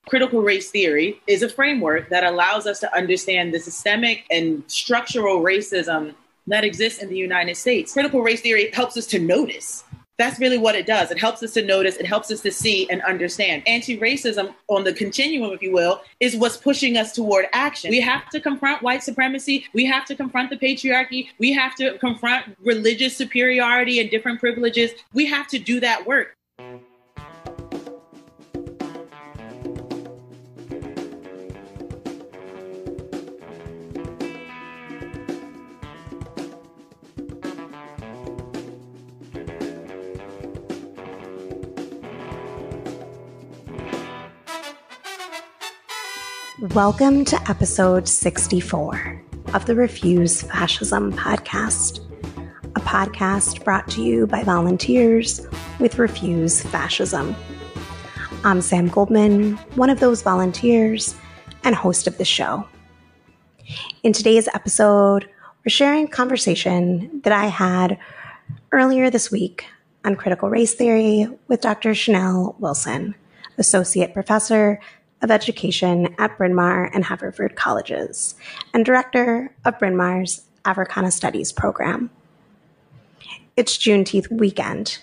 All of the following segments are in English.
Critical race theory is a framework that allows us to understand the systemic and structural racism that exists in the United States. Critical race theory helps us to notice. That's really what it does. It helps us to notice. It helps us to see and understand. Anti-racism on the continuum, if you will, is what's pushing us toward action. We have to confront white supremacy. We have to confront the patriarchy. We have to confront religious superiority and different privileges. We have to do that work. Welcome to episode 64 of the Refuse Fascism podcast, a podcast brought to you by volunteers with Refuse Fascism. I'm Sam Goldman, one of those volunteers and host of the show. In today's episode, we're sharing a conversation that I had earlier this week on critical race theory with Dr. Chanelle Wilson, Associate Professor of Education at Bryn Mawr and Haverford Colleges, and Director of Bryn Mawr's Africana Studies program. It's Juneteenth weekend,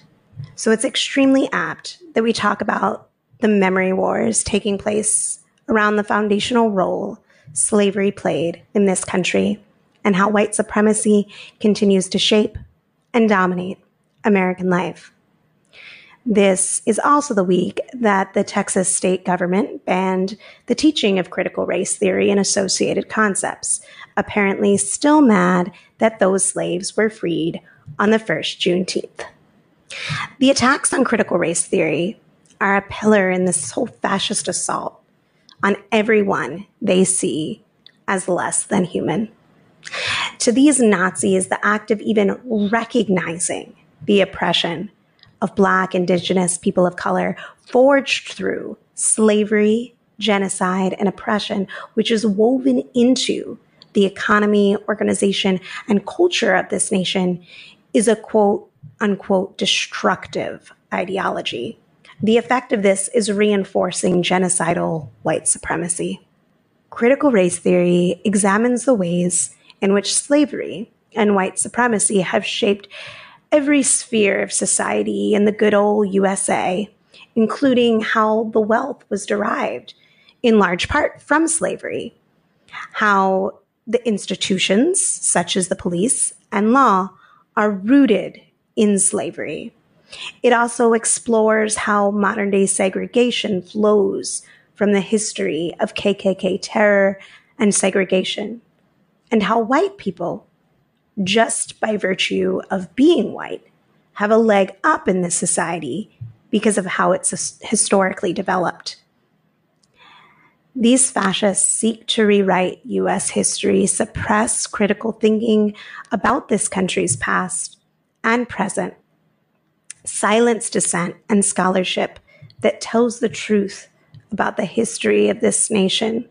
so it's extremely apt that we talk about the memory wars taking place around the foundational role slavery played in this country and how white supremacy continues to shape and dominate American life. This is also the week that the Texas state government banned the teaching of critical race theory and associated concepts, apparently still mad that those slaves were freed on the first Juneteenth. The attacks on critical race theory are a pillar in this whole fascist assault on everyone they see as less than human. To these Nazis, the act of even recognizing the oppression of Black, Indigenous, people of color forged through slavery, genocide, and oppression, which is woven into the economy, organization, and culture of this nation, is a quote unquote destructive ideology. The effect of this is reinforcing genocidal white supremacy. Critical race theory examines the ways in which slavery and white supremacy have shaped every sphere of society in the good old USA, including how the wealth was derived in large part from slavery, how the institutions, such as the police and law, are rooted in slavery. It also explores how modern-day segregation flows from the history of KKK terror and segregation, and how white people, just by virtue of being white, have a leg up in this society because of how it's historically developed. These fascists seek to rewrite U.S. history, suppress critical thinking about this country's past and present, silence dissent and scholarship that tells the truth about the history of this nation,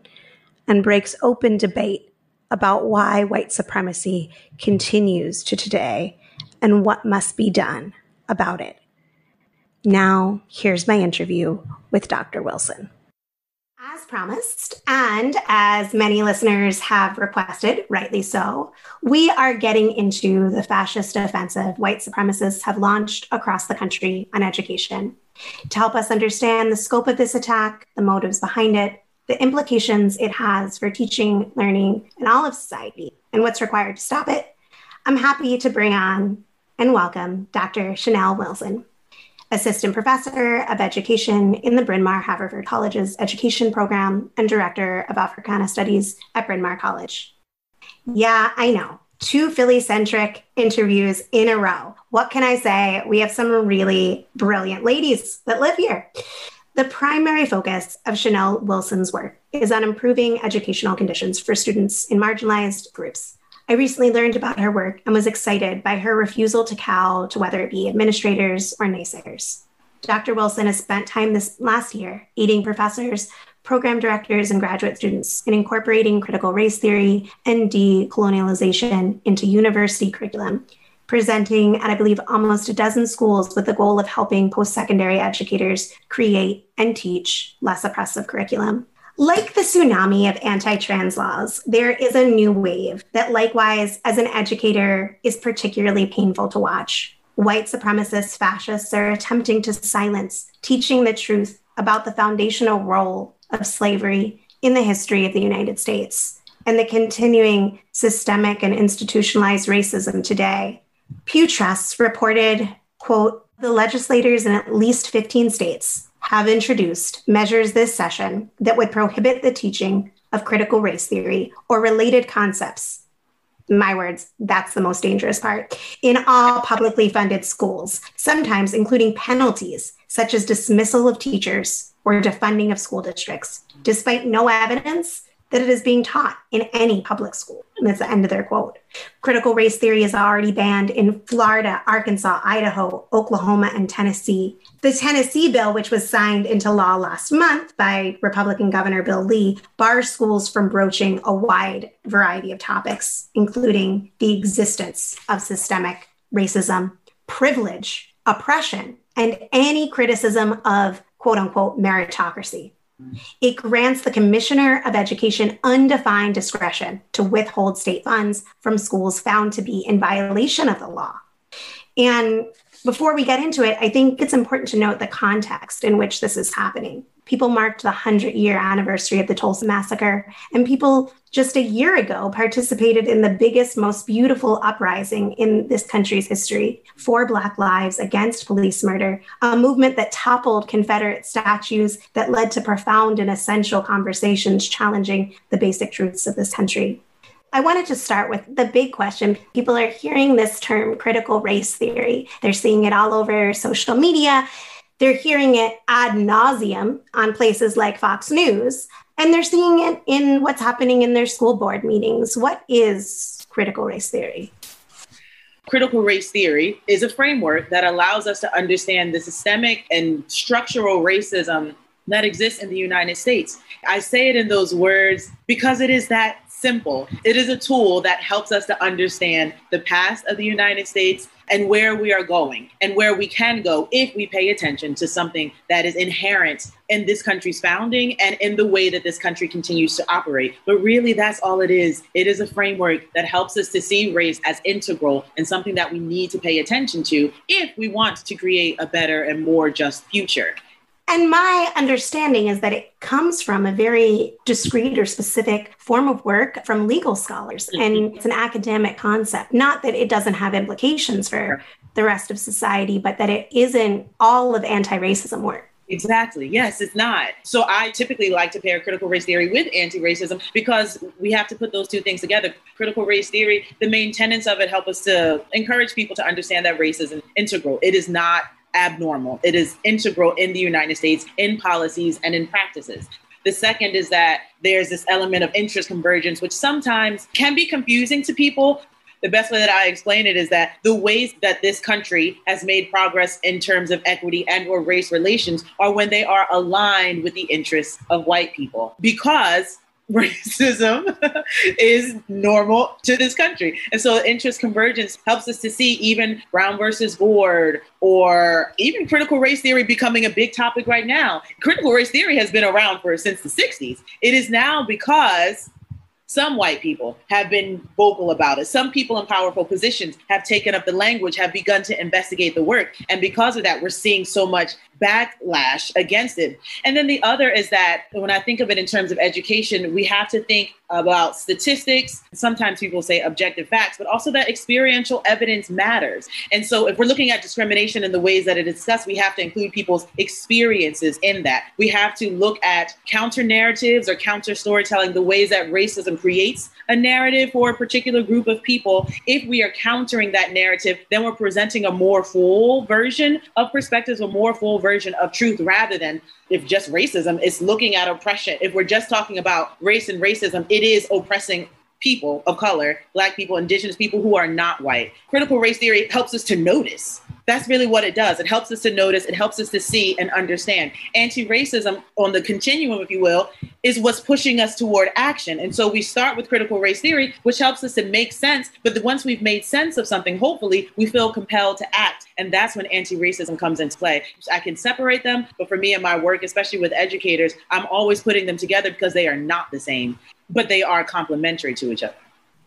and breaks open debate about why white supremacy continues to today and what must be done about it. Now, here's my interview with Dr. Wilson. As promised, and as many listeners have requested, rightly so, we are getting into the fascist offensive white supremacists have launched across the country on education. To help us understand the scope of this attack, the motives behind it, the implications it has for teaching, learning, and all of society, and what's required to stop it, I'm happy to bring on and welcome Dr. Chanelle Wilson, Assistant Professor of Education in the Bryn Mawr Haverford College's Education Program and Director of Africana Studies at Bryn Mawr College. Yeah, I know, 2 Philly-centric interviews in a row. What can I say? We have some really brilliant ladies that live here. The primary focus of Chanelle Wilson's work is on improving educational conditions for students in marginalized groups. I recently learned about her work and was excited by her refusal to cow to whether it be administrators or naysayers. Dr. Wilson has spent time this last year aiding professors, program directors, and graduate students in incorporating critical race theory and decolonialization into university curriculum presenting at, I believe, almost a dozen schools with the goal of helping post-secondary educators create and teach less oppressive curriculum. Like the tsunami of anti-trans laws, there is a new wave that likewise, as an educator, is particularly painful to watch. White supremacist fascists are attempting to silence teaching the truth about the foundational role of slavery in the history of the United States and the continuing systemic and institutionalized racism today. Pew Trust reported, quote, the legislators in at least 15 states have introduced measures this session that would prohibit the teaching of critical race theory or related concepts. My words, that's the most dangerous part, in all publicly funded schools, sometimes including penalties such as dismissal of teachers or defunding of school districts, despite no evidence that it is being taught in any public school. And that's the end of their quote. Critical race theory is already banned in Florida, Arkansas, Idaho, Oklahoma, and Tennessee. The Tennessee bill, which was signed into law last month by Republican Governor Bill Lee, bars schools from broaching a wide variety of topics, including the existence of systemic racism, privilege, oppression, and any criticism of quote unquote meritocracy. It grants the Commissioner of Education undefined discretion to withhold state funds from schools found to be in violation of the law. And before we get into it, I think it's important to note the context in which this is happening. People marked the 100-year anniversary of the Tulsa Massacre, and people just a year ago participated in the biggest, most beautiful uprising in this country's history for Black lives against police murder, a movement that toppled Confederate statues that led to profound and essential conversations challenging the basic truths of this country. I wanted to start with the big question. People are hearing this term critical race theory. They're seeing it all over social media. They're hearing it ad nauseum on places like Fox News, and they're seeing it in what's happening in their school board meetings. What is critical race theory? Critical race theory is a framework that allows us to understand the systemic and structural racism that exists in the United States. I say it in those words because it is that simple. It is a tool that helps us to understand the past of the United States and where we are going and where we can go if we pay attention to something that is inherent in this country's founding and in the way that this country continues to operate. But really, that's all it is. It is a framework that helps us to see race as integral and something that we need to pay attention to if we want to create a better and more just future. And my understanding is that it comes from a very discrete or specific form of work from legal scholars. Mm-hmm. And it's an academic concept, not that it doesn't have implications for the rest of society, but that it isn't all of anti-racism work. Exactly. Yes, it's not. So I typically like to pair critical race theory with anti-racism because we have to put those two things together. Critical race theory, the main tenets of it help us to encourage people to understand that race is integral. It is not abnormal. It is integral in the United States, in policies and in practices. The second is that there's this element of interest convergence, which sometimes can be confusing to people. The best way that I explain it is that the ways that this country has made progress in terms of equity and or race relations are when they are aligned with the interests of white people, because racism is normal to this country. And so interest convergence helps us to see even Brown versus Board or even critical race theory becoming a big topic right now. Critical race theory has been around since the 60s. It is now because some white people have been vocal about it. Some people in powerful positions have taken up the language, have begun to investigate the work. And because of that, we're seeing so much backlash against it. And then the other is that when I think of it in terms of education, we have to think about statistics. Sometimes people say objective facts, but also that experiential evidence matters. And so if we're looking at discrimination in the ways that it is discussed, we have to include people's experiences in that. We have to look at counter narratives or counter storytelling, the ways that racism creates a narrative for a particular group of people. If we are countering that narrative, then we're presenting a more full version of perspectives, a more full version of truth, rather than if just racism is looking at oppression. If we're just talking about race and racism, it is oppressing people of color, Black people, Indigenous people who are not white. Critical race theory helps us to notice That's really what it does. It helps us to notice, it helps us to see and understand. Anti-racism, on the continuum, if you will, is what's pushing us toward action. And so we start with critical race theory, which helps us to make sense. But once we've made sense of something, hopefully, we feel compelled to act. And that's when anti-racism comes into play. I can separate them, but for me and my work, especially with educators, I'm always putting them together because they are not the same, but they are complementary to each other.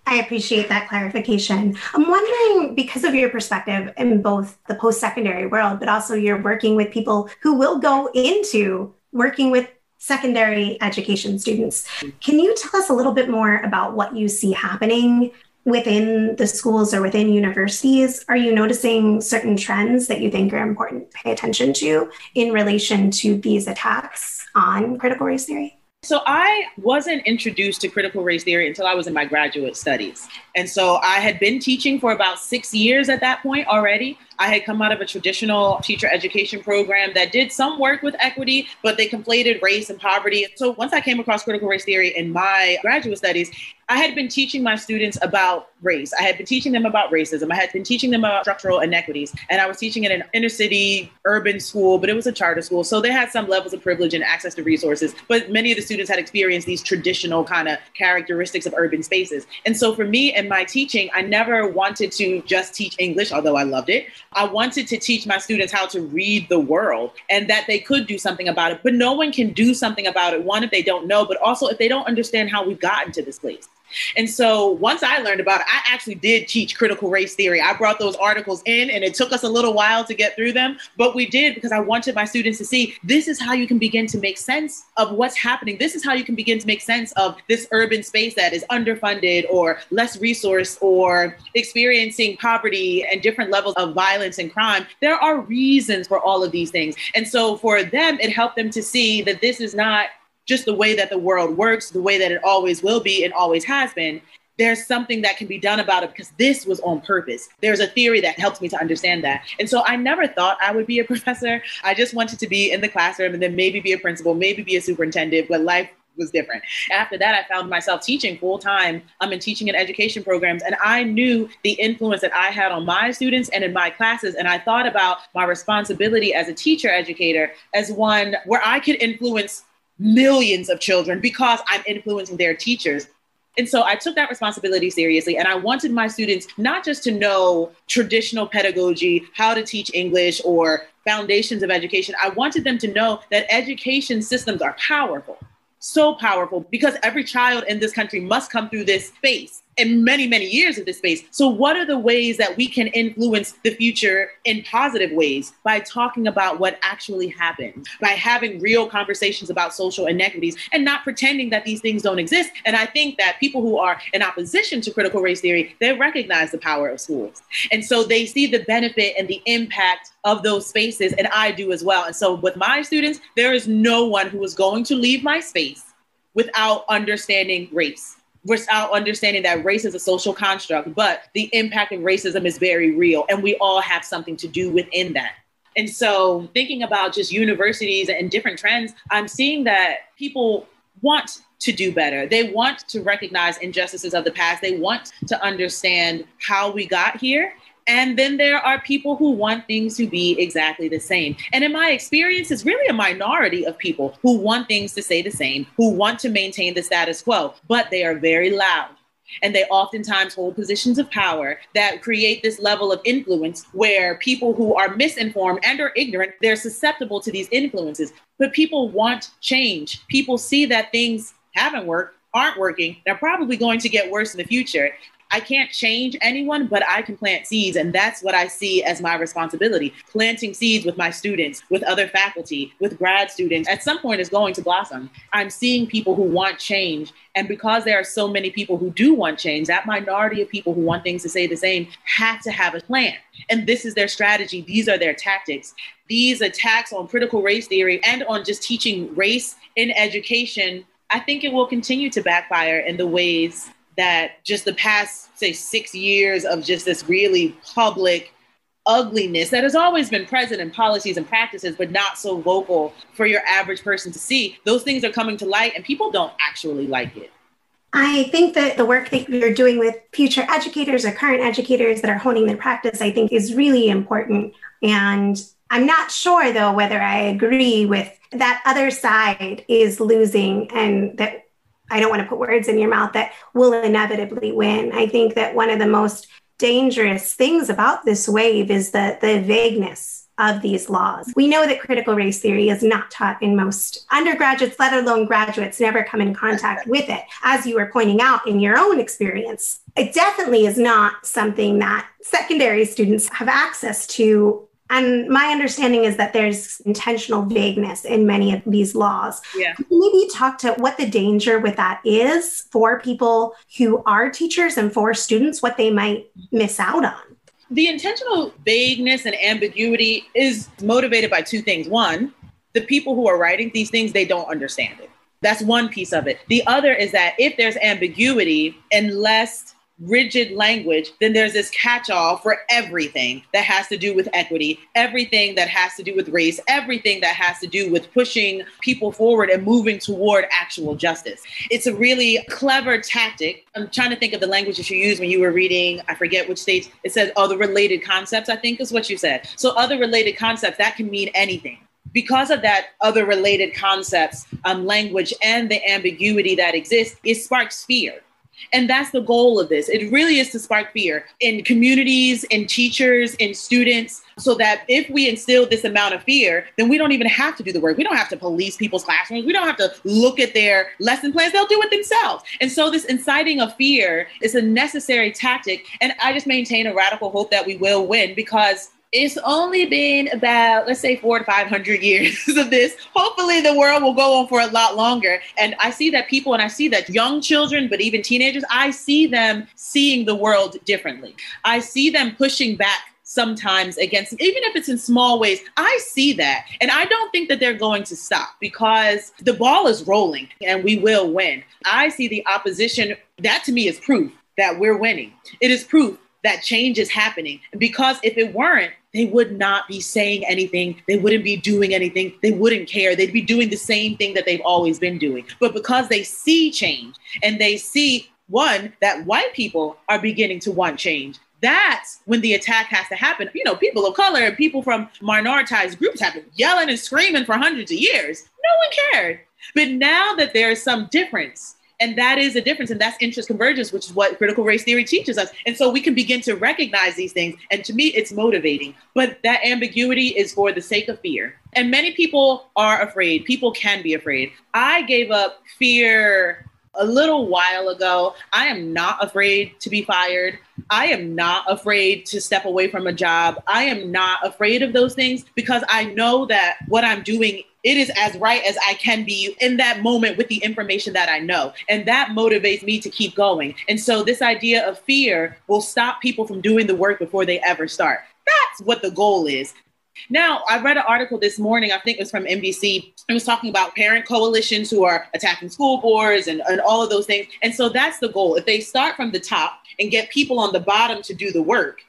I appreciate that clarification. I'm wondering, because of your perspective in both the post-secondary world, but also you're working with people who will go into working with secondary education students. Can you tell us a little bit more about what you see happening within the schools or within universities? Are you noticing certain trends that you think are important to pay attention to in relation to these attacks on critical race theory? So I wasn't introduced to critical race theory until I was in my graduate studies. And so I had been teaching for about 6 years at that point already. I had come out of a traditional teacher education program that did some work with equity, but they conflated race and poverty. So once I came across critical race theory in my graduate studies, I had been teaching my students about race. I had been teaching them about racism. I had been teaching them about structural inequities. And I was teaching in an inner city urban school, but it was a charter school. So they had some levels of privilege and access to resources. But many of the students had experienced these traditional kind of characteristics of urban spaces. And so for me and my teaching, I never wanted to just teach English, although I loved it. I wanted to teach my students how to read the world and that they could do something about it. But no one can do something about it, one, if they don't know, but also if they don't understand how we've gotten to this place. And so once I learned about it, I actually did teach critical race theory. I brought those articles in and it took us a little while to get through them, but we did because I wanted my students to see this is how you can begin to make sense of what's happening. This is how you can begin to make sense of this urban space that is underfunded or less resourced or experiencing poverty and different levels of violence and crime. There are reasons for all of these things. And so for them, it helped them to see that this is not just the way that the world works, the way that it always will be and always has been. There's something that can be done about it because this was on purpose. There's a theory that helps me to understand that. And so I never thought I would be a professor. I just wanted to be in the classroom and then maybe be a principal, maybe be a superintendent, but life was different. After that, I found myself teaching full time. I'm in teaching and education programs. And I knew the influence that I had on my students and in my classes. And I thought about my responsibility as a teacher educator as one where I could influence millions of children because I'm influencing their teachers. And so I took that responsibility seriously. And I wanted my students not just to know traditional pedagogy, how to teach English or foundations of education. I wanted them to know that education systems are powerful, so powerful, because every child in this country must come through this space and many, many years of this space. So what are the ways that we can influence the future in positive ways? By talking about what actually happened, by having real conversations about social inequities and not pretending that these things don't exist. And I think that people who are in opposition to critical race theory, they recognize the power of schools. And so they see the benefit and the impact of those spaces, and I do as well. And so with my students, there is no one who is going to leave my space without understanding race, without understanding that race is a social construct, but the impact of racism is very real. And we all have something to do within that. And so thinking about just universities and different trends, I'm seeing that people want to do better. They want to recognize injustices of the past. They want to understand how we got here. And then there are people who want things to be exactly the same. And in my experience, it's really a minority of people who want things to stay the same, who want to maintain the status quo, but they are very loud. And they oftentimes hold positions of power that create this level of influence where people who are misinformed and are ignorant, they're susceptible to these influences. But people want change. People see that things haven't worked, aren't working, they're probably going to get worse in the future. I can't change anyone, but I can plant seeds. And that's what I see as my responsibility. Planting seeds with my students, with other faculty, with grad students, at some point is going to blossom. I'm seeing people who want change. And because there are so many people who do want change, that minority of people who want things to stay the same have to have a plan. And this is their strategy. These are their tactics. These attacks on critical race theory and on just teaching race in education, I think it will continue to backfire in the ways that just the past, say, 6 years of just this really public ugliness that has always been present in policies and practices, but not so vocal for your average person to see. Those things are coming to light and people don't actually like it. I think that the work that you're doing with future educators or current educators that are honing their practice, I think is really important. And I'm not sure, though, whether I agree with that other side is losing and that I don't want to put words in your mouth that will inevitably win. I think that one of the most dangerous things about this wave is the vagueness of these laws. We know that critical race theory is not taught in most undergraduates, let alone graduates, never come in contact with it. As you were pointing out in your own experience, it definitely is not something that secondary students have access to. And my understanding is that there's intentional vagueness in many of these laws. Yeah. Could you maybe talk to what the danger with that is for people who are teachers and for students, what they might miss out on? The intentional vagueness and ambiguity is motivated by two things. One, the people who are writing these things, they don't understand it. That's one piece of it. The other is that if there's ambiguity and less rigid language, then there's this catch-all for everything that has to do with equity, everything that has to do with race, everything that has to do with pushing people forward and moving toward actual justice. It's a really clever tactic. I'm trying to think of the language that you used when you were reading, I forget which states, it says other related concepts, I think is what you said. So other related concepts, that can mean anything. Because of that other related concepts, language and the ambiguity that exists, it sparks fear. And that's the goal of this. It really is to spark fear in communities, in teachers, in students, so that if we instill this amount of fear, then we don't even have to do the work. We don't have to police people's classrooms. We don't have to look at their lesson plans. They'll do it themselves. And so this inciting of fear is a necessary tactic. And I just maintain a radical hope that we will win, because it's only been about, let's say, 400 to 500 years of this. Hopefully the world will go on for a lot longer. And I see that people, and I see that young children, but even teenagers, I see them seeing the world differently. I see them pushing back sometimes against, even if it's in small ways. I see that. And I don't think that they're going to stop, because the ball is rolling and we will win. I see the opposition. That to me is proof that we're winning. It is proof that change is happening. Because if it weren't, they would not be saying anything. They wouldn't be doing anything. They wouldn't care. They'd be doing the same thing that they've always been doing. But because they see change, and they see, one, that white people are beginning to want change, that's when the attack has to happen. You know, people of color and people from minoritized groups have been yelling and screaming for hundreds of years. No one cared. But now that there is some difference, and that is a difference, and that's interest convergence, which is what critical race theory teaches us. And so we can begin to recognize these things. And to me, it's motivating. But that ambiguity is for the sake of fear. And many people are afraid. People can be afraid. I gave up fear a little while ago. I am not afraid to be fired. I am not afraid to step away from a job. I am not afraid of those things, because I know that what I'm doing, it is as right as I can be in that moment with the information that I know. And that motivates me to keep going. And so this idea of fear will stop people from doing the work before they ever start. That's what the goal is. Now, I read an article this morning, I think it was from NBC. It was talking about parent coalitions who are attacking school boards and all of those things. And so that's the goal. If they start from the top and get people on the bottom to do the work,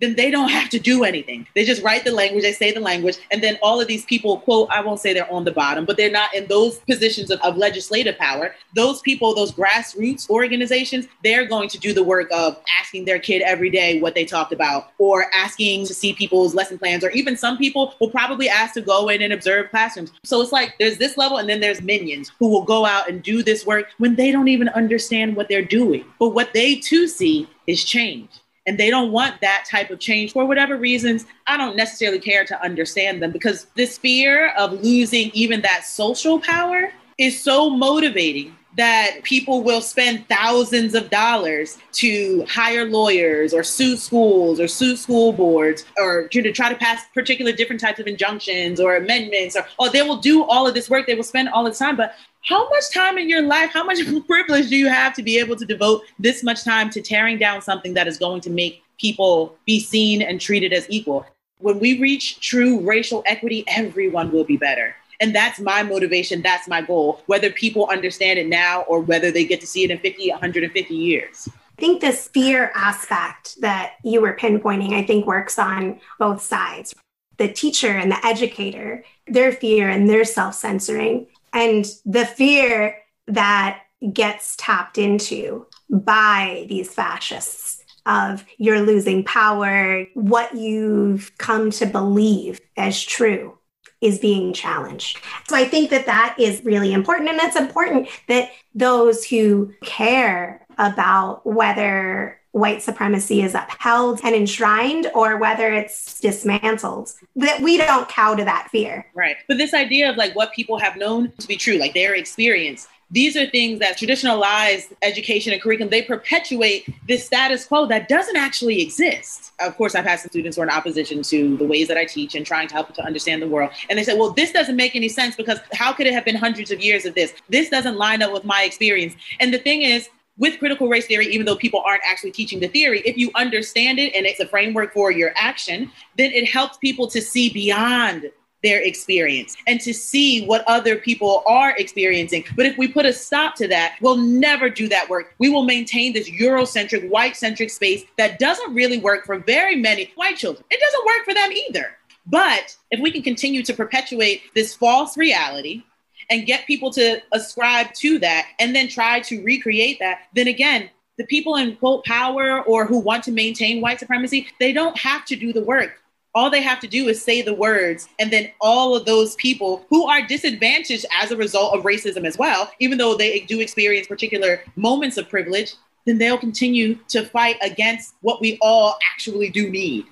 then they don't have to do anything. They just write the language, they say the language, and then all of these people, quote, I won't say they're on the bottom, but they're not in those positions of legislative power. Those people, those grassroots organizations, they're going to do the work of asking their kid every day what they talked about, or asking to see people's lesson plans, or even some people will probably ask to go in and observe classrooms. So it's like there's this level, and then there's minions who will go out and do this work when they don't even understand what they're doing. But what they too see is change. And they don't want that type of change for whatever reasons. I don't necessarily care to understand them, because this fear of losing even that social power is so motivating that people will spend thousands of dollars to hire lawyers or sue schools or sue school boards, or to try to pass particular different types of injunctions or amendments, or they will do all of this work. They will spend all the time. But how much time in your life, how much privilege do you have to be able to devote this much time to tearing down something that is going to make people be seen and treated as equal? When we reach true racial equity, everyone will be better. And that's my motivation. That's my goal, whether people understand it now or whether they get to see it in 50, 150 years. I think this fear aspect that you were pinpointing, I think works on both sides. The teacher and the educator, their fear and their self-censoring, and the fear that gets tapped into by these fascists of you're losing power, what you've come to believe as true is being challenged. So I think that that is really important. And it's important that those who care about whether white supremacy is upheld and enshrined or whether it's dismantled, that we don't cow to that fear. Right. But this idea of like what people have known to be true, like their experience, these are things that traditionalized education and curriculum, they perpetuate this status quo that doesn't actually exist. Of course, I've had some students who are in opposition to the ways that I teach and trying to help them to understand the world. And they say, well, this doesn't make any sense because how could it have been hundreds of years of this? This doesn't line up with my experience. And the thing is, with critical race theory, even though people aren't actually teaching the theory, if you understand it and it's a framework for your action, then it helps people to see beyond their experience and to see what other people are experiencing. But if we put a stop to that, we'll never do that work. We will maintain this Eurocentric, white-centric space that doesn't really work for very many white children. It doesn't work for them either. But if we can continue to perpetuate this false reality and get people to ascribe to that and then try to recreate that, then again, the people in quote power or who want to maintain white supremacy, they don't have to do the work. All they have to do is say the words, and then all of those people who are disadvantaged as a result of racism as well, even though they do experience particular moments of privilege, then they'll continue to fight against what we all actually do need.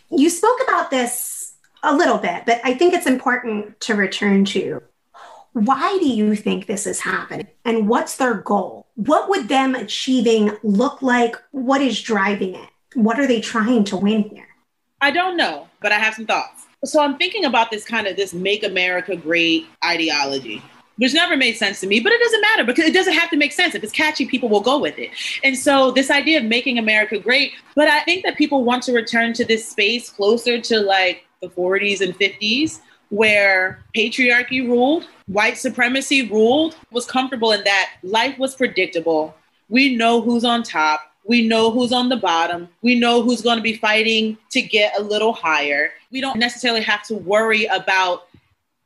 You spoke about this a little bit, but I think it's important to return to. Why do you think this is happening? And what's their goal? What would them achieving look like? What is driving it? What are they trying to win here? I don't know, but I have some thoughts. So I'm thinking about this kind of this make America great ideology, which never made sense to me, but it doesn't matter because it doesn't have to make sense. If it's catchy, people will go with it. And so this idea of making America great, but I think that people want to return to this space closer to like the 40s and 50s where patriarchy ruled, white supremacy ruled, was comfortable in that life was predictable. We know who's on top. We know who's on the bottom. We know who's going to be fighting to get a little higher. We don't necessarily have to worry about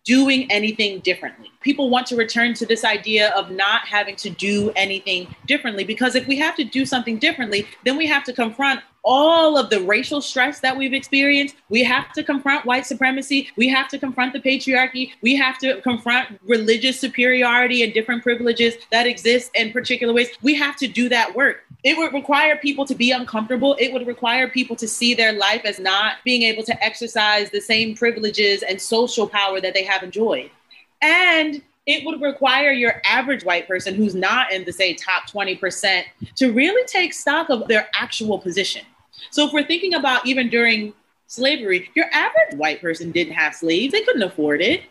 doing anything differently. People want to return to this idea of not having to do anything differently, because if we have to do something differently, then we have to confront all of the racial stress that we've experienced. We have to confront white supremacy. We have to confront the patriarchy. We have to confront religious superiority and different privileges that exist in particular ways. We have to do that work. It would require people to be uncomfortable. It would require people to see their life as not being able to exercise the same privileges and social power that they have enjoyed. And it would require your average white person who's not in the, say, top 20% to really take stock of their actual position. So if we're thinking about even during slavery, your average white person didn't have slaves. They couldn't afford it.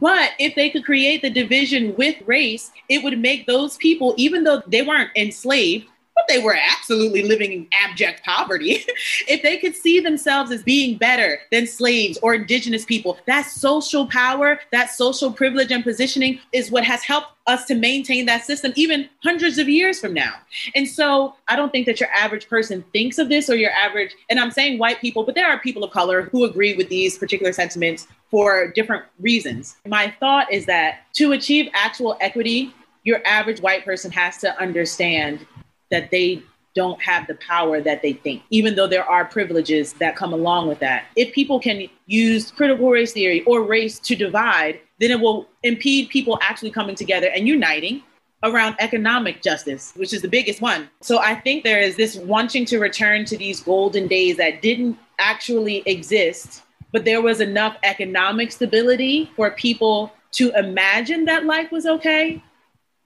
But if they could create the division with race, it would make those people, even though they weren't enslaved, but they were absolutely living in abject poverty. If they could see themselves as being better than slaves or indigenous people, that social power, that social privilege and positioning is what has helped us to maintain that system even hundreds of years from now. And so I don't think that your average person thinks of this, or your average, and I'm saying white people, but there are people of color who agree with these particular sentiments for different reasons. My thought is that to achieve actual equity, your average white person has to understand that they don't have the power that they think, even though there are privileges that come along with that. If people can use critical race theory or race to divide, then it will impede people actually coming together and uniting around economic justice, which is the biggest one. So I think there is this wanting to return to these golden days that didn't actually exist, but there was enough economic stability for people to imagine that life was okay,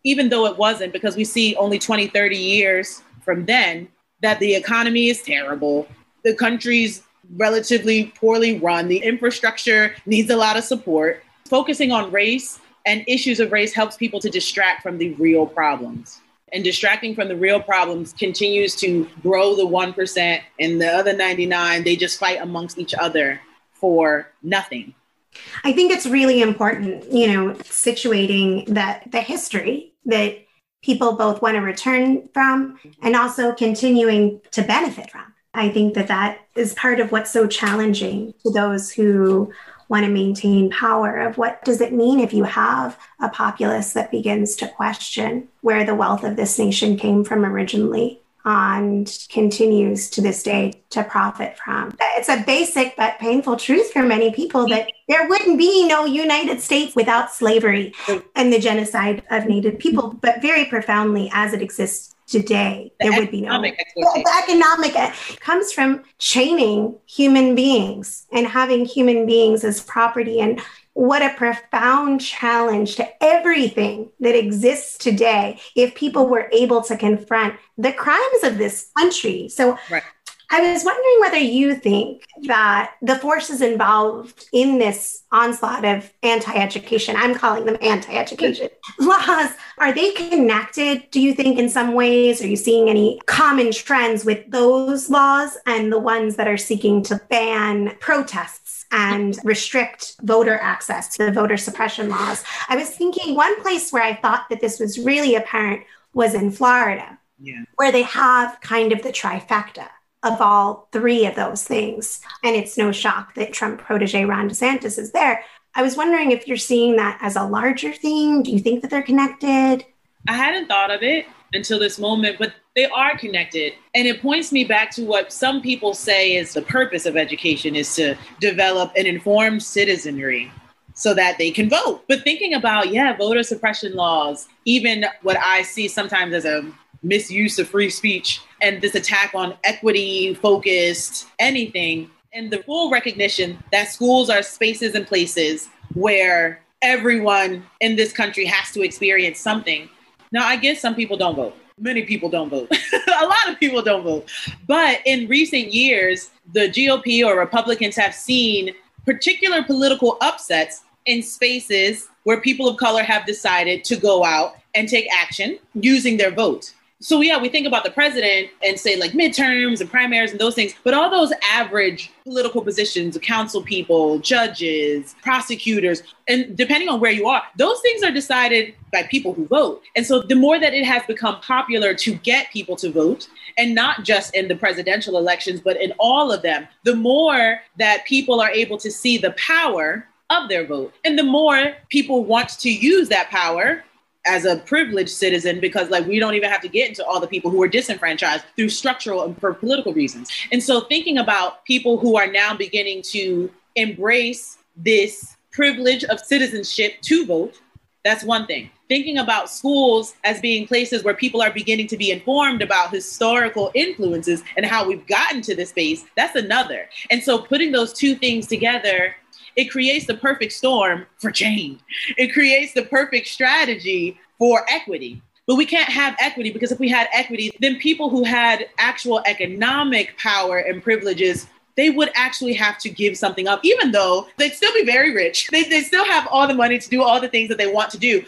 even though it wasn't, because we see only 20, 30 years from then that the economy is terrible. The country's relatively poorly run. The infrastructure needs a lot of support. Focusing on race and issues of race helps people to distract from the real problems. And distracting from the real problems continues to grow the 1%, and the other 99, they just fight amongst each other for nothing. I think it's really important, situating that the history that people both want to return from and also continuing to benefit from. I think that is part of what's so challenging to those who want to maintain power, of what does it mean if you have a populace that begins to question where the wealth of this nation came from originally and continues to this day to profit from. It's a basic but painful truth for many people that there wouldn't be no United States without slavery and the genocide of Native people, but very profoundly as it exists today, there would be no. The economic comes from chaining human beings and having human beings as property. And what a profound challenge to everything that exists today if people were able to confront the crimes of this country. So right. I was wondering whether you think that the forces involved in this onslaught of anti-education, I'm calling them anti-education laws, are they connected, do you think, in some ways? Are you seeing any common trends with those laws and the ones that are seeking to ban protests and restrict voter access to the voter suppression laws? I was thinking one place where I thought that this was really apparent was in Florida, where they have kind of the trifecta of all three of those things. And it's no shock that Trump protege Ron DeSantis is there. I was wondering if you're seeing that as a larger thing. Do you think that they're connected? I hadn't thought of it until this moment, but they are connected. And it points me back to what some people say is the purpose of education, is to develop an informed citizenry so that they can vote. But thinking about, voter suppression laws, even what I see sometimes as a misuse of free speech and this attack on equity focused anything, and the full recognition that schools are spaces and places where everyone in this country has to experience something. Now, I guess some people don't vote. Many people don't vote. A lot of people don't vote. But in recent years, the GOP or Republicans have seen particular political upsets in spaces where people of color have decided to go out and take action using their vote. So we think about the president and say like midterms and primaries and those things, but all those average political positions, council people, judges, prosecutors, and depending on where you are, those things are decided by people who vote. And so the more that it has become popular to get people to vote, and not just in the presidential elections, but in all of them, the more that people are able to see the power of their vote. And the more people want to use that power as a privileged citizen, because we don't even have to get into all the people who are disenfranchised through structural and for political reasons. And so thinking about people who are now beginning to embrace this privilege of citizenship to vote, that's one thing. Thinking about schools as being places where people are beginning to be informed about historical influences and how we've gotten to this space, that's another. And so putting those two things together, it creates the perfect storm for change. It creates the perfect strategy for equity. But we can't have equity, because if we had equity, then people who had actual economic power and privileges, they would actually have to give something up, even though they'd still be very rich. They still have all the money to do all the things that they want to do.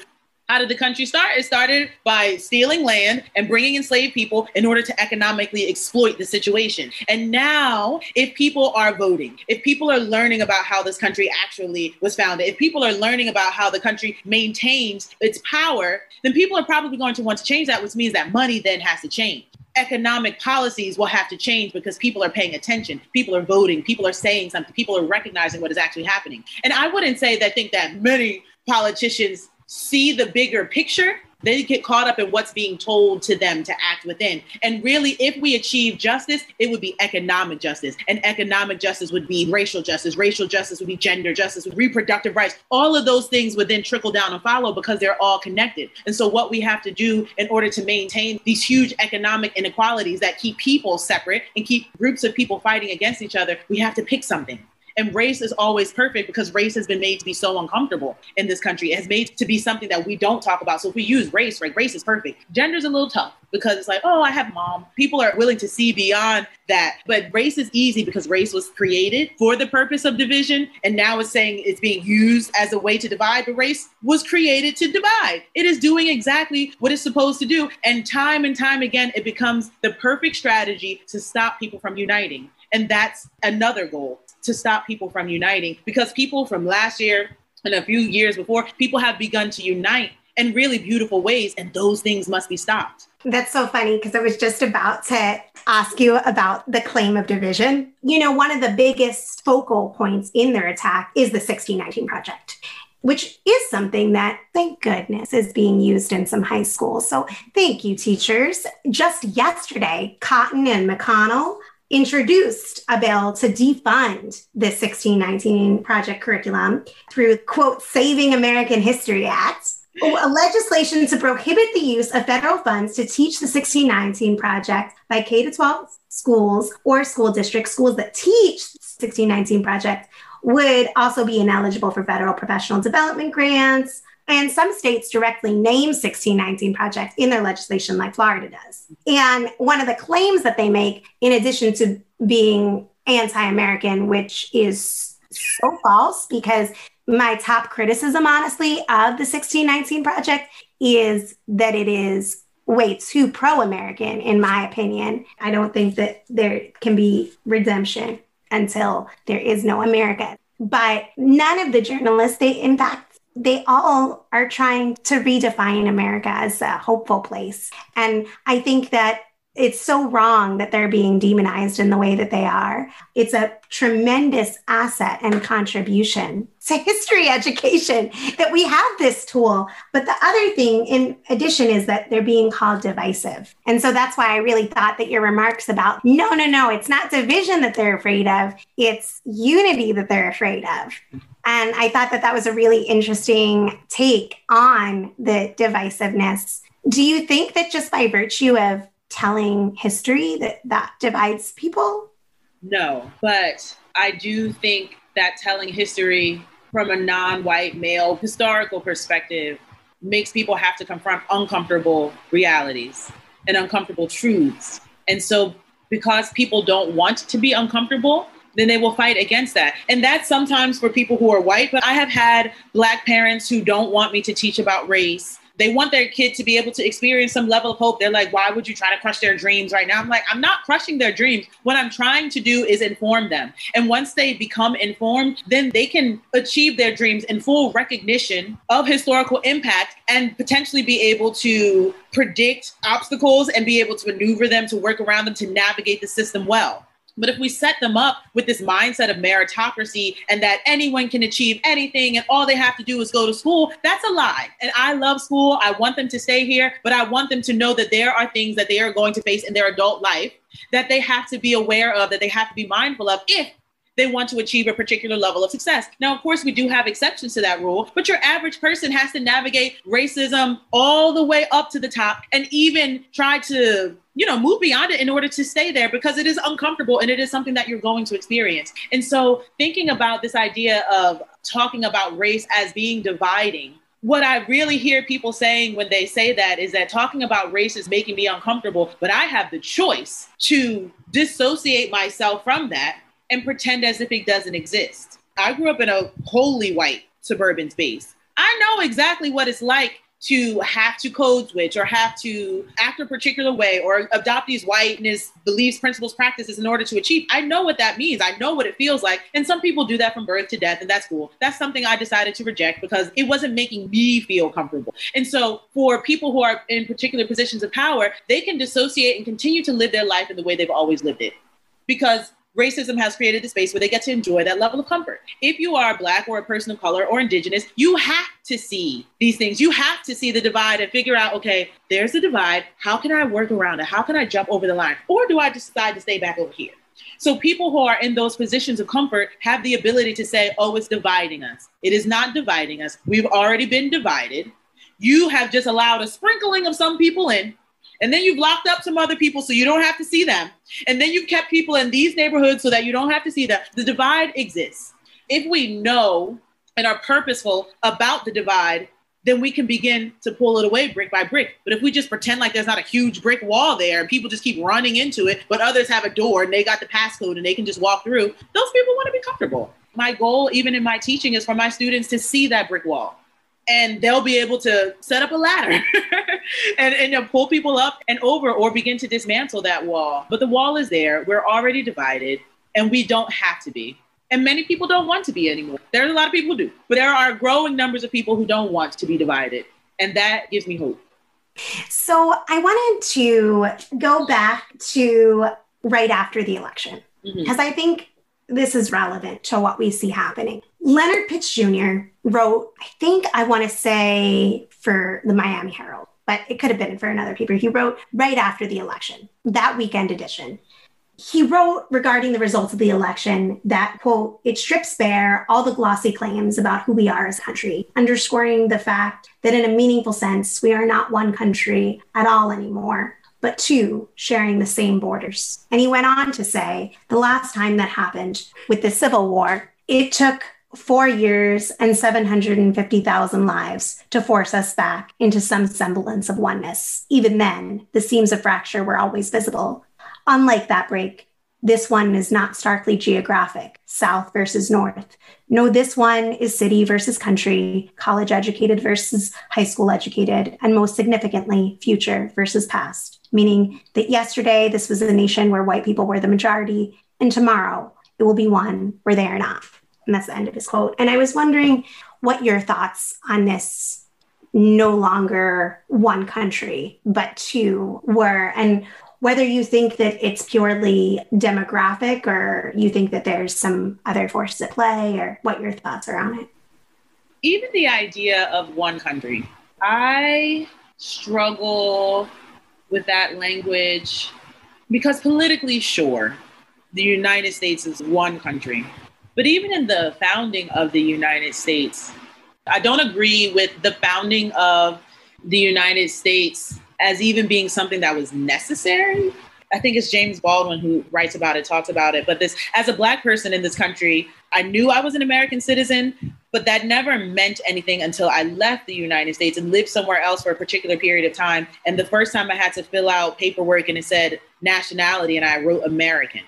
How did the country start? It started by stealing land and bringing enslaved people in order to economically exploit the situation. And now, if people are voting, if people are learning about how this country actually was founded, if people are learning about how the country maintains its power, then people are probably going to want to change that, which means that money then has to change. Economic policies will have to change because people are paying attention. People are voting. People are saying something. People are recognizing what is actually happening. And I wouldn't say that think that many politicians see the bigger picture. They get caught up in what's being told to them to act within. And really, if we achieve justice, it would be economic justice. And economic justice would be racial justice. Racial justice would be gender justice, reproductive rights. All of those things would then trickle down and follow because they're all connected. And so what we have to do in order to maintain these huge economic inequalities that keep people separate and keep groups of people fighting against each other, we have to pick something. And race is always perfect because race has been made to be so uncomfortable in this country. It has made to be something that we don't talk about. So if we use race, race is perfect. Gender's a little tough because it's like, oh, I have mom. People are willing to see beyond that. But race is easy because race was created for the purpose of division. And now it's saying it's being used as a way to divide. But race was created to divide. It is doing exactly what it's supposed to do. And time again, it becomes the perfect strategy to stop people from uniting. And that's another goal, to stop people from uniting, because people from last year and a few years before, people have begun to unite in really beautiful ways. And those things must be stopped. That's so funny, because I was just about to ask you about the claim of division. You know, one of the biggest focal points in their attack is the 1619 Project, which is something that, thank goodness, is being used in some high schools. So thank you, teachers. Just yesterday, Cotton and McConnell introduced a bill to defund the 1619 Project curriculum through, quote, Saving American History Act, a legislation to prohibit the use of federal funds to teach the 1619 Project by K-12 schools or school districts. Schools that teach the 1619 Project would also be ineligible for federal professional development grants. And some states directly name 1619 Project in their legislation, like Florida does. And one of the claims that they make, in addition to being anti-American, which is so false, because my top criticism, honestly, of the 1619 Project is that it is way too pro-American, in my opinion. I don't think that there can be redemption until there is no America. But none of the journalists, they all are trying to redefine America as a hopeful place. And I think that it's so wrong that they're being demonized in the way that they are. It's a tremendous asset and contribution to history education that we have this tool. But the other thing, in addition, is that they're being called divisive. And so that's why I really thought that your remarks about, no, it's not division that they're afraid of, it's unity that they're afraid of. And I thought that that was a really interesting take on the divisiveness. Do you think that just by virtue of telling history that divides people? No, but I do think that telling history from a non-white male historical perspective makes people have to confront uncomfortable realities and uncomfortable truths. And so because people don't want to be uncomfortable, then they will fight against that. And that's sometimes for people who are white, but I have had Black parents who don't want me to teach about race. They want their kid to be able to experience some level of hope. They're like, why would you try to crush their dreams right now? I'm like, I'm not crushing their dreams. What I'm trying to do is inform them. And once they become informed, then they can achieve their dreams in full recognition of historical impact and potentially be able to predict obstacles and be able to maneuver them, to work around them, to navigate the system well. But if we set them up with this mindset of meritocracy and that anyone can achieve anything and all they have to do is go to school, that's a lie. And I love school. I want them to stay here, but I want them to know that there are things that they are going to face in their adult life that they have to be aware of, that they have to be mindful of if they want to achieve a particular level of success. Now, of course, we do have exceptions to that rule, but your average person has to navigate racism all the way up to the top and even try to move beyond it in order to stay there, because it is uncomfortable and it is something that you're going to experience. And so thinking about this idea of talking about race as being dividing, what I really hear people saying when they say that is that talking about race is making me uncomfortable, but I have the choice to dissociate myself from that and pretend as if it doesn't exist. I grew up in a wholly white suburban space. I know exactly what it's like to have to code switch or have to act a particular way or adopt these whiteness beliefs, principles, practices in order to achieve. I know what that means. I know what it feels like. And some people do that from birth to death, and that's cool. That's something I decided to reject because it wasn't making me feel comfortable. And so for people who are in particular positions of power, they can dissociate and continue to live their life in the way they've always lived it, because racism has created the space where they get to enjoy that level of comfort. If you are Black or a person of color or Indigenous, you have to see these things. You have to see the divide and figure out, okay, there's the divide. How can I work around it? How can I jump over the line? Or do I decide to stay back over here? So people who are in those positions of comfort have the ability to say, oh, it's dividing us. It is not dividing us. We've already been divided. You have just allowed a sprinkling of some people in. And then you've locked up some other people so you don't have to see them. And then you've kept people in these neighborhoods so that you don't have to see them. The divide exists. If we know and are purposeful about the divide, then we can begin to pull it away brick by brick. But if we just pretend like there's not a huge brick wall there and people just keep running into it, but others have a door and they got the passcode and they can just walk through, those people want to be comfortable. My goal, even in my teaching, is for my students to see that brick wall. And they'll be able to set up a ladder and pull people up and over or begin to dismantle that wall. But the wall is there. We're already divided and we don't have to be. And many people don't want to be anymore. There's a lot of people who do. But there are growing numbers of people who don't want to be divided. And that gives me hope. So I wanted to go back to right after the election, because I think this is relevant to what we see happening. Leonard Pitts Jr. wrote, I think I want to say for the Miami Herald, but it could have been for another paper. He wrote right after the election, that weekend edition. He wrote regarding the results of the election that, quote, it strips bare all the glossy claims about who we are as a country, underscoring the fact that in a meaningful sense, we are not one country at all anymore, but two sharing the same borders. And he went on to say, the last time that happened with the Civil War, it took 4 years and 750,000 lives to force us back into some semblance of oneness. Even then, the seams of fracture were always visible. Unlike that break, this one is not starkly geographic, South versus North. No, this one is city versus country, college educated versus high school educated, and most significantly, future versus past. Meaning that yesterday, this was a nation where white people were the majority, and tomorrow, it will be one where they are not. And that's the end of his quote. And I was wondering what your thoughts on this no longer one country, but two were, and whether you think that it's purely demographic or you think that there's some other forces at play, or what your thoughts are on it. Even the idea of one country, I struggle with that language because politically, sure, the United States is one country. But even in the founding of the United States, I don't agree with the founding of the United States as even being something that was necessary. I think it's James Baldwin who writes about it, talks about it. But this, as a Black person in this country, I knew I was an American citizen, but that never meant anything until I left the United States and lived somewhere else for a particular period of time. And the first time I had to fill out paperwork and it said nationality and I wrote American.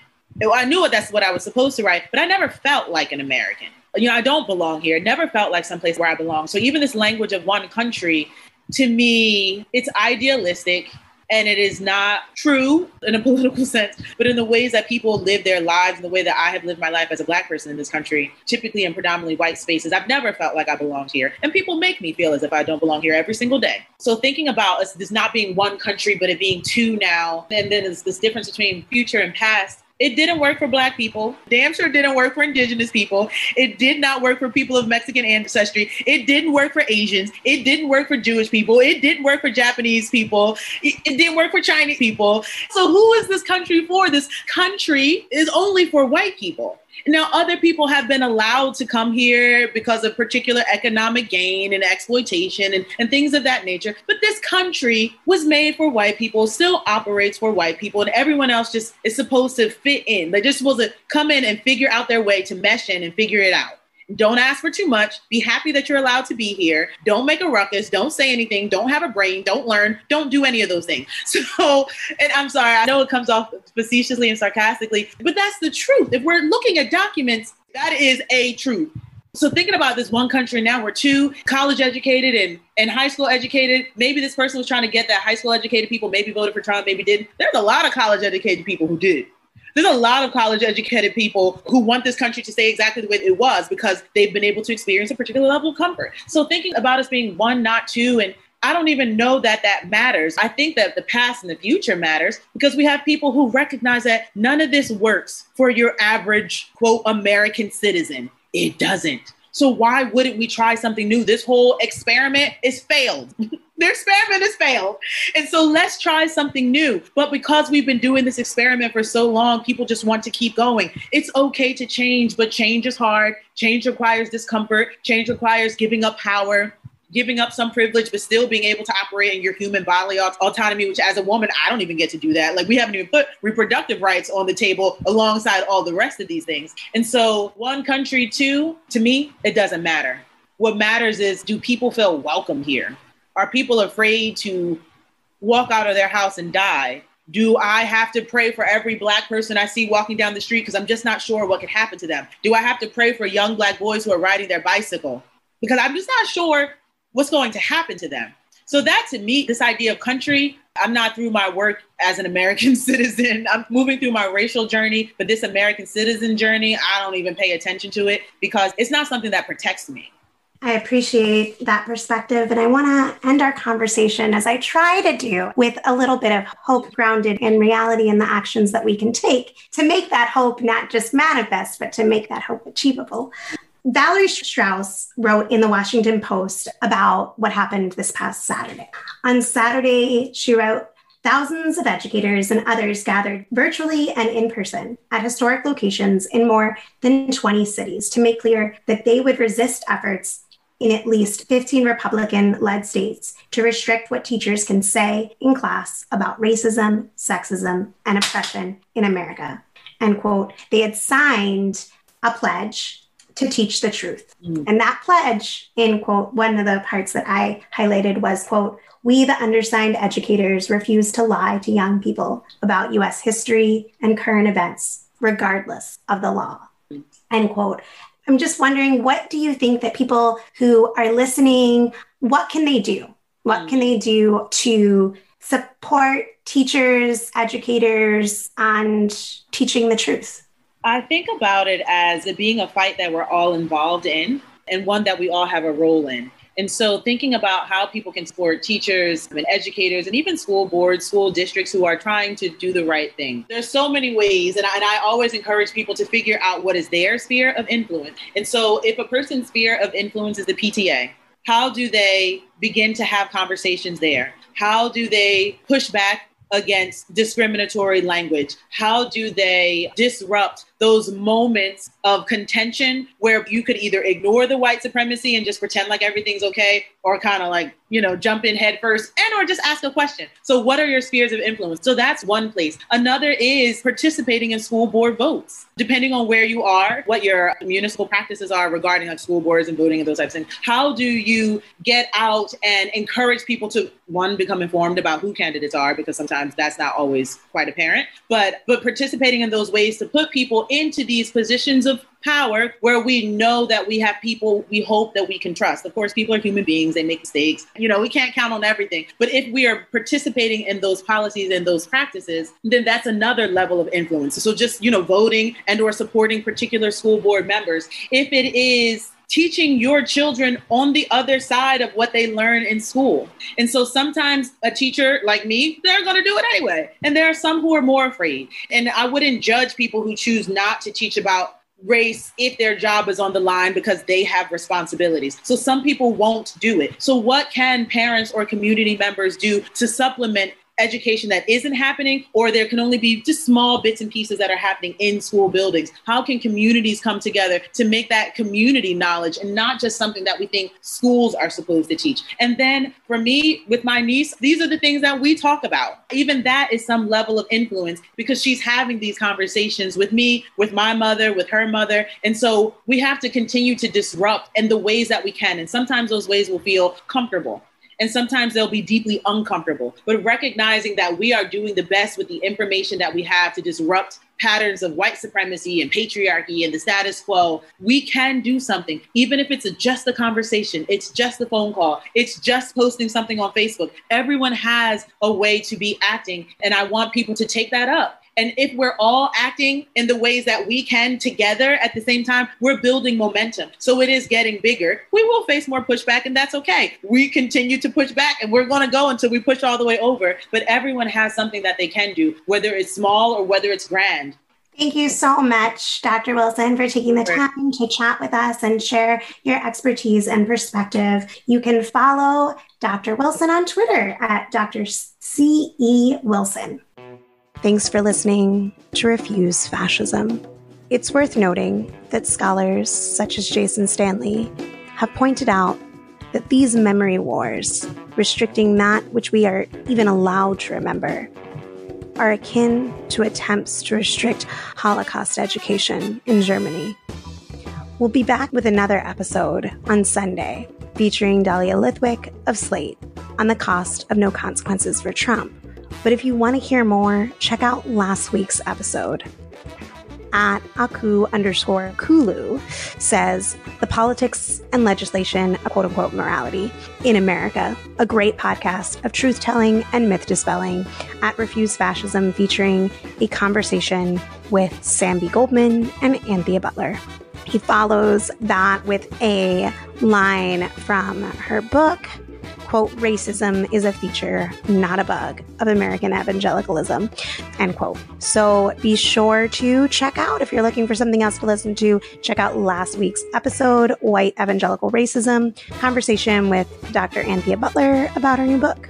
I knew that's what I was supposed to write, but I never felt like an American. You know, I don't belong here. It never felt like someplace where I belong. So even this language of one country, to me, it's idealistic and it is not true in a political sense, but in the ways that people live their lives and the way that I have lived my life as a Black person in this country, typically in predominantly white spaces, I've never felt like I belonged here. And people make me feel as if I don't belong here every single day. So thinking about this not being one country, but it being two now, and then it's this difference between future and past. It didn't work for Black people. Damn sure didn't work for Indigenous people. It did not work for people of Mexican ancestry. It didn't work for Asians. It didn't work for Jewish people. It didn't work for Japanese people. It didn't work for Chinese people. So who is this country for? This country is only for white people. Now, other people have been allowed to come here because of particular economic gain and exploitation and things of that nature. But this country was made for white people, still operates for white people, and everyone else just is supposed to fit in. They're just supposed to come in and figure out their way to mesh in and figure it out. Don't ask for too much. Be happy that you're allowed to be here. Don't make a ruckus. Don't say anything. Don't have a brain. Don't learn. Don't do any of those things. So, and I'm sorry, I know it comes off facetiously and sarcastically, but that's the truth. If we're looking at documents, that is a truth. So thinking about this one country now, we're two college educated and high school educated. Maybe this person was trying to get that high school educated people maybe voted for Trump, maybe didn't. There's a lot of college educated people who did. There's a lot of college educated people who want this country to stay exactly the way it was because they've been able to experience a particular level of comfort. So thinking about us being one, not two, and I don't even know that that matters. I think that the past and the future matters because we have people who recognize that none of this works for your average, quote, American citizen. It doesn't. So why wouldn't we try something new? This whole experiment is failed. Their experiment has failed. And so let's try something new. But because we've been doing this experiment for so long, people just want to keep going. It's okay to change, but change is hard. Change requires discomfort. Change requires giving up power, giving up some privilege, but still being able to operate in your human bodily autonomy, which as a woman, I don't even get to do that. Like we haven't even put reproductive rights on the table alongside all the rest of these things. And so one country, two, to me, it doesn't matter. What matters is, do people feel welcome here? Are people afraid to walk out of their house and die? Do I have to pray for every Black person I see walking down the street because I'm just not sure what could happen to them? Do I have to pray for young Black boys who are riding their bicycle? Because I'm just not sure what's going to happen to them. So that, to me, this idea of country, I'm not through my work as an American citizen. I'm moving through my racial journey, but this American citizen journey, I don't even pay attention to it because it's not something that protects me. I appreciate that perspective. And I want to end our conversation, as I try to do, with a little bit of hope grounded in reality and the actions that we can take to make that hope not just manifest, but to make that hope achievable. Valerie Strauss wrote in the Washington Post about what happened this past Saturday. On Saturday, she wrote, thousands of educators and others gathered virtually and in person at historic locations in more than 20 cities to make clear that they would resist efforts in at least 15 Republican-led states to restrict what teachers can say in class about racism, sexism, and oppression in America. End quote. They had signed a pledge to teach the truth. And that pledge, in quote, one of the parts that I highlighted was, quote, we, the undersigned educators, refuse to lie to young people about U.S. history and current events, regardless of the law, end quote. I'm just wondering, what do you think that people who are listening, what can they do? What can they do to support teachers, educators, and teaching the truth? I think about it as it being a fight that we're all involved in and one that we all have a role in. And so thinking about how people can support teachers and educators and even school boards, school districts who are trying to do the right thing. There's so many ways, and I always encourage people to figure out what is their sphere of influence. And so if a person's sphere of influence is the PTA, how do they begin to have conversations there? How do they push back against discriminatory language? How do they disrupt those moments of contention where you could either ignore the white supremacy and just pretend like everything's okay, or kind of like, jump in head first or just ask a question. So what are your spheres of influence? So that's one place. Another is participating in school board votes. Depending on where you are, what your municipal practices are regarding like school boards and voting and those types of things. How do you get out and encourage people to, one, become informed about who candidates are, because sometimes that's not always quite apparent, but participating in those ways to put people into these positions of power where we know that we have people we hope that we can trust. Of course, people are human beings. They make mistakes. We can't count on everything. But if we are participating in those policies and those practices, then that's another level of influence. So just, voting and or supporting particular school board members. If it is teaching your children on the other side of what they learn in school. And so sometimes a teacher like me, they're going to do it anyway. And there are some who are more afraid. And I wouldn't judge people who choose not to teach about race if their job is on the line because they have responsibilities. So some people won't do it. So what can parents or community members do to supplement education that isn't happening, or there can only be just small bits and pieces that are happening in school buildings? How can communities come together to make that community knowledge and not just something that we think schools are supposed to teach? And then for me, with my niece, these are the things that we talk about. Even that is some level of influence because she's having these conversations with me, with my mother, with her mother. And so we have to continue to disrupt in the ways that we can. And sometimes those ways will feel comfortable. And sometimes they'll be deeply uncomfortable, but recognizing that we are doing the best with the information that we have to disrupt patterns of white supremacy and patriarchy and the status quo, we can do something. Even if it's just a conversation, it's just a phone call, it's just posting something on Facebook. Everyone has a way to be acting. And I want people to take that up. And if we're all acting in the ways that we can together at the same time, we're building momentum. So it is getting bigger. We will face more pushback, and that's okay. We continue to push back, and we're going to go until we push all the way over. But everyone has something that they can do, whether it's small or whether it's grand. Thank you so much, Dr. Wilson, for taking the time to chat with us and share your expertise and perspective. You can follow Dr. Wilson on Twitter at Dr. C.E. Wilson. Thanks for listening to Refuse Fascism. It's worth noting that scholars such as Jason Stanley have pointed out that these memory wars, restricting that which we are even allowed to remember, are akin to attempts to restrict Holocaust education in Germany. We'll be back with another episode on Sunday featuring Dahlia Lithwick of Slate on the cost of no consequences for Trump. But if you want to hear more, check out last week's episode. At Aku_Kulu says, the politics and legislation of quote-unquote morality in America, a great podcast of truth-telling and myth-dispelling at Refuse Fascism, featuring a conversation with Sam B. Goldman and Anthea Butler. He follows that with a line from her book, quote, "Racism is a feature, not a bug, of American evangelicalism," end quote. So be sure to check out, if you're looking for something else to listen to, check out last week's episode, White Evangelical Racism, conversation with Dr. Anthea Butler about her new book.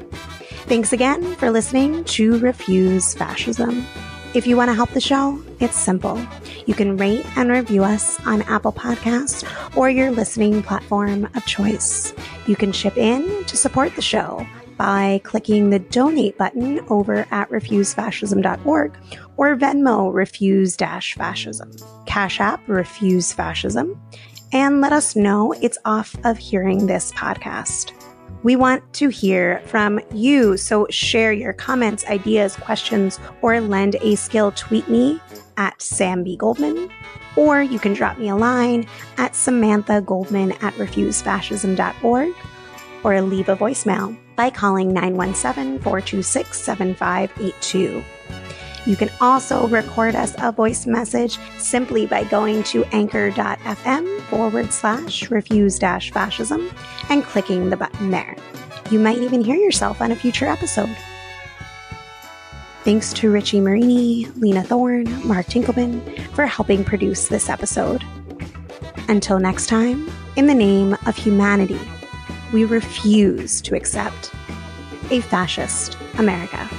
Thanks again for listening to Refuse Fascism. If you want to help the show, it's simple. You can rate and review us on Apple Podcasts or your listening platform of choice. You can chip in to support the show by clicking the donate button over at refusefascism.org or Venmo refuse-fascism, Cashapp refuse fascism, and let us know it's off of hearing this podcast. We want to hear from you, so share your comments, ideas, questions, or lend a skill. Tweet me at Sam B. Goldman, or you can drop me a line at Samantha Goldman at refusefascism.org, or leave a voicemail by calling 917-426-7582. You can also record us a voice message simply by going to anchor.fm/refuse-fascism and clicking the button there. You might even hear yourself on a future episode. Thanks to Richie Marini, Lena Thorne, Mark Tinkelman for helping produce this episode. Until next time, in the name of humanity, we refuse to accept a fascist America.